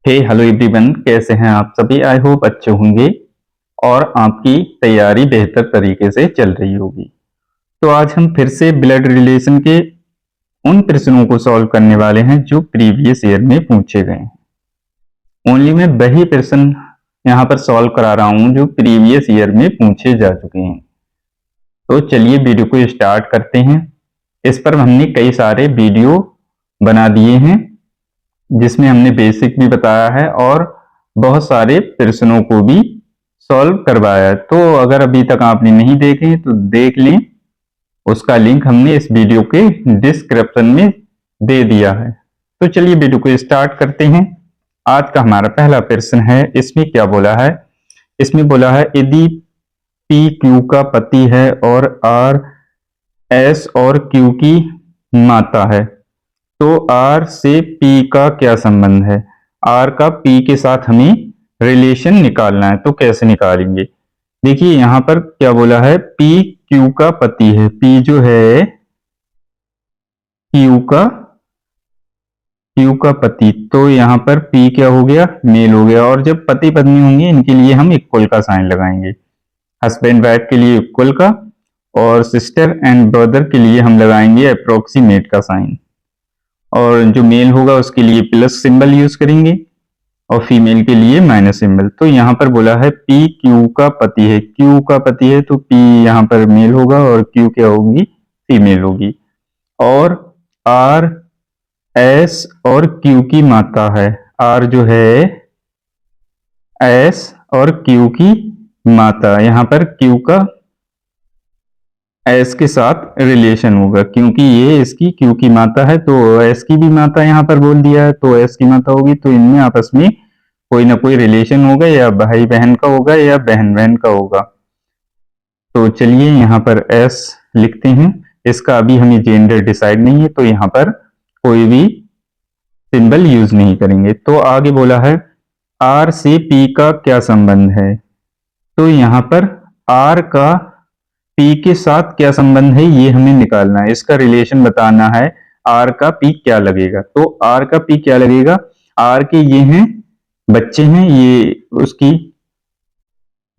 हे hello everyone, कैसे हैं आप सभी। आई होप अच्छे होंगे और आपकी तैयारी बेहतर तरीके से चल रही होगी। तो आज हम फिर से ब्लड रिलेशन के उन प्रश्नों को सॉल्व करने वाले हैं जो प्रीवियस ईयर में पूछे गए हैं। ओनली मैं वही प्रश्न यहाँ पर सॉल्व करा रहा हूँ जो प्रीवियस ईयर में पूछे जा चुके हैं। तो चलिए वीडियो को स्टार्ट करते हैं। इस पर हमने कई सारे वीडियो बना दिए हैं जिसमें हमने बेसिक भी बताया है और बहुत सारे प्रश्नों को भी सॉल्व करवाया है। तो अगर अभी तक आपने नहीं देखे तो देख लें, उसका लिंक हमने इस वीडियो के डिस्क्रिप्शन में दे दिया है। तो चलिए वीडियो को स्टार्ट करते हैं। आज का हमारा पहला प्रश्न है। इसमें क्या बोला है? इसमें बोला है यदि पी क्यू का पति है और आर एस और क्यू की माता है तो आर से पी का क्या संबंध है। आर का पी के साथ हमें रिलेशन निकालना है, तो कैसे निकालेंगे? देखिए यहां पर क्या बोला है, पी क्यू का पति है। पी जो है क्यू का पति, तो यहां पर पी क्या हो गया? मेल हो गया। और जब पति पत्नी होंगे इनके लिए हम इक्वल का साइन लगाएंगे। हस्बैंड वाइफ के लिए इक्वल का और सिस्टर एंड ब्रदर के लिए हम लगाएंगे अप्रोक्सीमेट का साइन। और जो मेल होगा उसके लिए प्लस सिंबल यूज करेंगे और फीमेल के लिए माइनस सिंबल। तो यहाँ पर बोला है पी क्यू का पति है। क्यू का पति है तो पी यहाँ पर मेल होगा और क्यू क्या होगी? फीमेल होगी। और आर एस और क्यू की माता है। आर जो है एस और क्यू की माता, यहाँ पर क्यू का एस के साथ रिलेशन होगा क्योंकि ये इसकी क्यू की माता है, तो एस की भी माता यहाँ पर बोल दिया है तो एस की माता होगी। तो इनमें आपस में कोई ना कोई रिलेशन होगा, या भाई बहन का होगा या बहन बहन का होगा। तो चलिए यहाँ पर एस लिखते हैं। इसका अभी हमें जेंडर डिसाइड नहीं है तो यहाँ पर कोई भी सिंबल यूज नहीं करेंगे। तो आगे बोला है आर से पी का क्या संबंध है। तो यहाँ पर आर का पी के साथ क्या संबंध है ये हमें निकालना है। इसका रिलेशन बताना है। आर का पी क्या लगेगा? तो आर का पी क्या लगेगा? आर के ये हैं बच्चे हैं, ये उसकी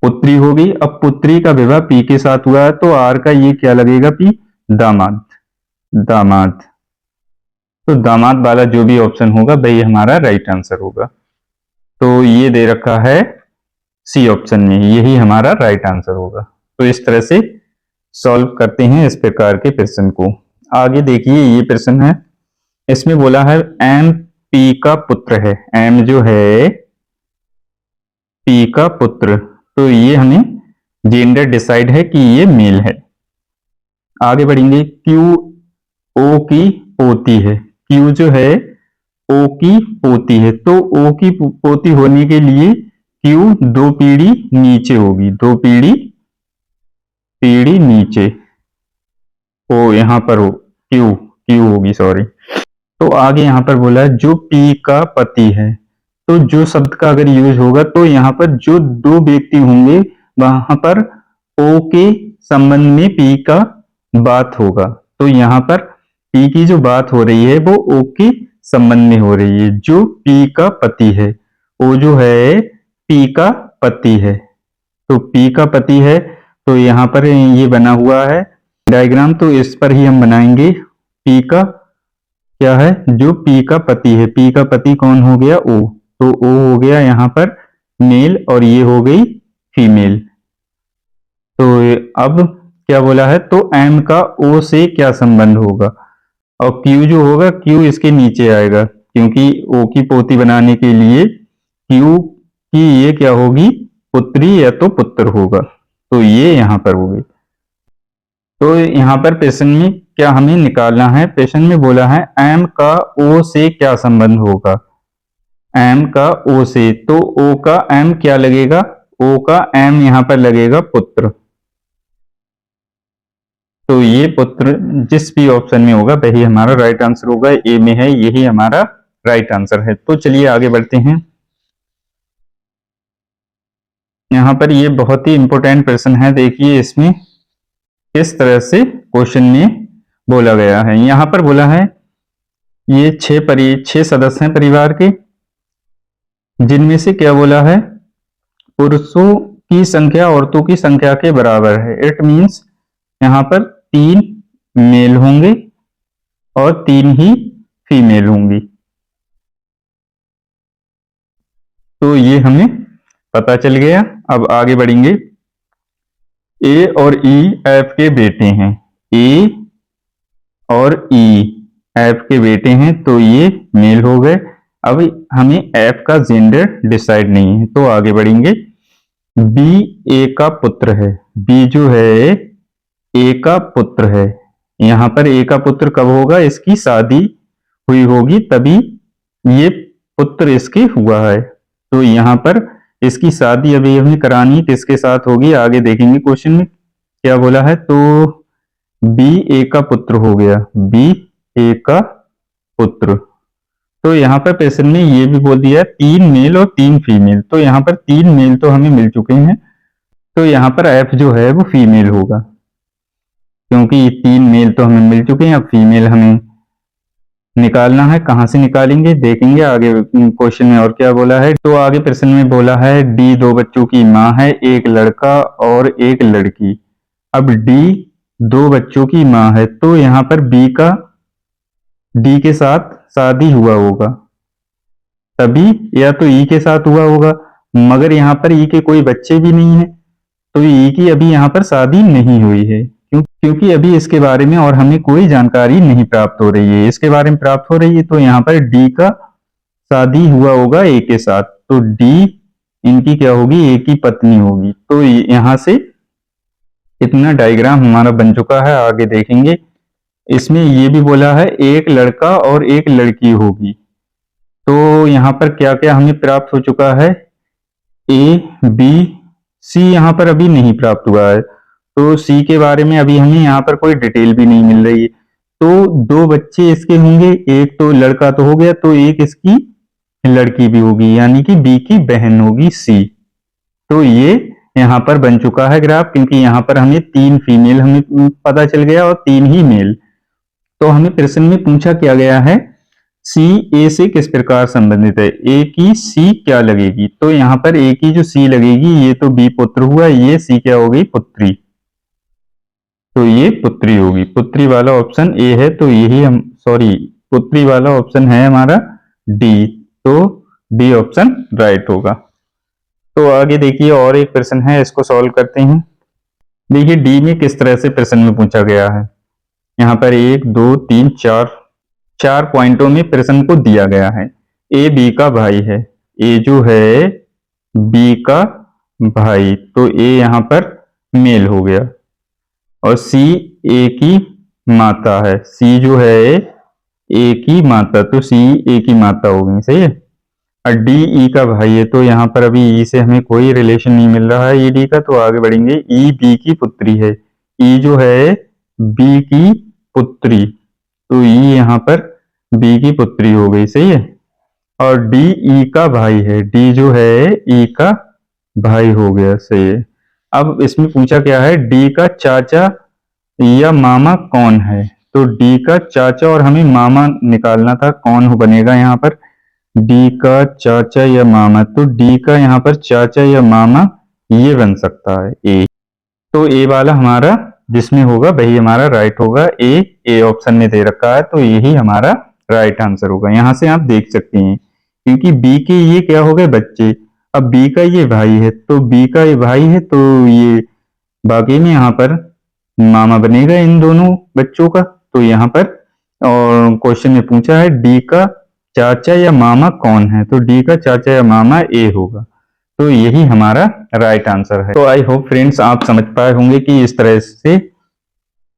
पुत्री होगी। अब पुत्री का विवाह पी के साथ हुआ है तो आर का ये क्या लगेगा? पी दामाद। दामाद, तो दामाद वाला जो भी ऑप्शन होगा वही हमारा राइट आंसर होगा। तो ये दे रखा है सी ऑप्शन में, यही हमारा राइट आंसर होगा। तो इस तरह से सॉल्व करते हैं इस प्रकार के प्रश्न को। आगे देखिए ये प्रश्न है। इसमें बोला है एम पी का पुत्र है। एम जो है पी का पुत्र, तो ये हमें जेंडर डिसाइड है कि ये मेल है। आगे बढ़ेंगे। क्यू ओ की पोती है। क्यू जो है ओ की पोती है, तो ओ की पोती होने के लिए क्यू दो पीढ़ी नीचे होगी। दो पीढ़ी नीचे ओ यहाँ पर हो क्यू क्यू होगी, सॉरी। तो आगे यहाँ पर बोला है जो पी का पति है। तो जो शब्द का अगर यूज होगा तो यहाँ पर जो दो व्यक्ति होंगे वहां पर ओ के संबंध में पी का बात होगा। तो यहाँ पर पी की जो बात हो रही है वो ओ के संबंध में हो रही है। जो पी का पति है, ओ जो है पी का पति है। तो पी का पति है तो यहाँ पर ये बना हुआ है डायग्राम, तो इस पर ही हम बनाएंगे। पी का क्या है? जो पी का पति है। पी का पति कौन हो गया? ओ। तो ओ हो गया यहाँ पर मेल और ये हो गई फीमेल। तो अब क्या बोला है? तो एम का ओ से क्या संबंध होगा? और क्यू जो होगा, क्यू इसके नीचे आएगा क्योंकि ओ की पोती बनाने के लिए क्यू की ये क्या होगी? पुत्री या तो पुत्र होगा। तो ये यहां पर होगी। तो यहां पर प्रश्न में क्या हमें निकालना है? प्रश्न में बोला है एम का ओ से क्या संबंध होगा। एम का ओ से, तो ओ का एम क्या लगेगा? ओ का एम यहां पर लगेगा पुत्र। तो ये पुत्र जिस भी ऑप्शन में होगा वही हमारा राइट आंसर होगा। ए में है, यही हमारा राइट आंसर है। तो चलिए आगे बढ़ते हैं। यहाँ पर ये बहुत ही इंपॉर्टेंट प्रश्न है। देखिए इसमें किस तरह से क्वेश्चन में बोला गया है। यहाँ पर बोला है ये छह सदस्य हैं परिवार के। जिनमें से क्या बोला है, पुरुषों की संख्या औरतों की संख्या के बराबर है। इट मीन्स यहाँ पर 3 मेल होंगे और 3 ही फीमेल होंगी। तो ये हमें पता चल गया। अब आगे बढ़ेंगे। ए और ई एफ के बेटे हैं। ए और ई एफ के बेटे हैं, तो ये मेल हो गए। अब हमें एफ का जेंडर डिसाइड नहीं है, तो आगे बढ़ेंगे। बी ए का पुत्र है। बी जो है ए का पुत्र है। यहां पर ए का पुत्र कब होगा, इसकी शादी हुई होगी तभी ये पुत्र इसके हुआ है। तो यहां पर इसकी शादी अभी हमें करानी किसके साथ होगी, आगे देखेंगे क्वेश्चन में क्या बोला है। तो बी ए का पुत्र हो गया, बी ए का पुत्र। तो यहाँ पर प्रश्न में ये भी बोल दिया 3 मेल और 3 फीमेल। तो यहाँ पर 3 मेल तो हमें मिल चुके हैं, तो यहाँ पर एफ जो है वो फीमेल होगा, क्योंकि 3 मेल तो हमें मिल चुके हैं। अब फीमेल हमें निकालना है। कहां से निकालेंगे देखेंगे आगे क्वेश्चन में और क्या बोला है। तो आगे प्रश्न में बोला है डी 2 बच्चों की मां है, एक लड़का और एक लड़की। अब डी 2 बच्चों की मां है, तो यहां पर बी का डी के साथ शादी हुआ होगा तभी, या तो ई के साथ हुआ होगा, मगर यहां पर ई के कोई बच्चे भी नहीं है, तो ई की अभी यहां पर शादी नहीं हुई है। क्योंकि अभी इसके बारे में और हमें कोई जानकारी नहीं प्राप्त हो रही है, इसके बारे में प्राप्त हो रही है। तो यहाँ पर डी का शादी हुआ होगा ए के साथ, तो डी इनकी क्या होगी, ए की पत्नी होगी। तो यहां से इतना डायग्राम हमारा बन चुका है। आगे देखेंगे। इसमें ये भी बोला है एक लड़का और एक लड़की होगी। तो यहाँ पर क्या क्या हमें प्राप्त हो चुका है, ए बी सी यहाँ पर अभी नहीं प्राप्त हुआ है, तो सी के बारे में अभी हमें यहाँ पर कोई डिटेल भी नहीं मिल रही है। तो 2 बच्चे इसके होंगे, एक तो लड़का तो हो गया, तो एक इसकी लड़की भी होगी, यानी कि बी की बहन होगी सी। तो ये यहाँ पर बन चुका है ग्राफ, क्योंकि यहाँ पर हमें 3 फीमेल हमें पता चल गया और 3 ही मेल। तो हमें प्रश्न में पूछा क्या गया है, सी ए से किस प्रकार संबंधित है, ए की सी क्या लगेगी। तो यहाँ पर ए की जो सी लगेगी, ये तो बी पुत्र हुआ, ये सी क्या हो गई, पुत्री। तो ये पुत्री होगी, पुत्री वाला ऑप्शन ए है, तो यही हम पुत्री वाला ऑप्शन है हमारा डी, तो डी ऑप्शन राइट होगा। तो आगे देखिए और एक प्रश्न है, इसको सॉल्व करते हैं। देखिए डी में किस तरह से प्रश्न में पूछा गया है। यहाँ पर 1 2 3 4 पॉइंटों में प्रश्न को दिया गया है। ए बी का भाई है, ए जो है बी का भाई, तो ए यहाँ पर मेल हो गया, और सी ए की माता है, सी जो है ए की माता, तो सी ए की माता हो गई, सही है। और डी ई का भाई है, तो यहाँ पर अभी ई से हमें कोई रिलेशन नहीं मिल रहा है ई डी का, तो आगे बढ़ेंगे। ई बी की पुत्री है, ई जो है बी की पुत्री, तो ई यहाँ पर बी की पुत्री हो गई, सही है। और डी ई का भाई है, डी जो है ई का भाई हो गया, सही है। अब इसमें पूछा क्या है, डी का चाचा या मामा कौन है। तो डी का चाचा और हमें मामा निकालना था, कौन हो बनेगा यहाँ पर, डी का चाचा या मामा। तो डी का यहाँ पर चाचा या मामा ये बन सकता है ए, तो ए वाला हमारा जिसमें होगा वही हमारा राइट होगा। ए ऑप्शन में दे रखा है, तो यही हमारा राइट आंसर होगा। यहां से आप देख सकते हैं, क्योंकि बी के ये क्या हो गए बच्चे, अब बी का ये भाई है, तो बी का ये भाई है, तो ये बाकी में यहाँ पर मामा बनेगा इन दोनों बच्चों का। तो यहाँ पर और क्वेश्चन में पूछा है डी का चाचा या मामा कौन है, तो डी का चाचा या मामा ए होगा, तो यही हमारा राइट आंसर है। तो आई होप फ्रेंड्स आप समझ पाए होंगे कि इस तरह से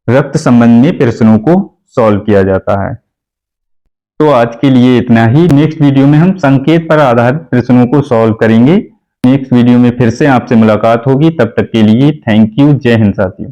रक्त संबंध में प्रश्नों को सॉल्व किया जाता है। तो आज के लिए इतना ही। नेक्स्ट वीडियो में हम संकेत पर आधारित प्रश्नों को सॉल्व करेंगे। नेक्स्ट वीडियो में फिर से आपसे मुलाकात होगी, तब तक के लिए थैंक यू। जय हिंद साथियों।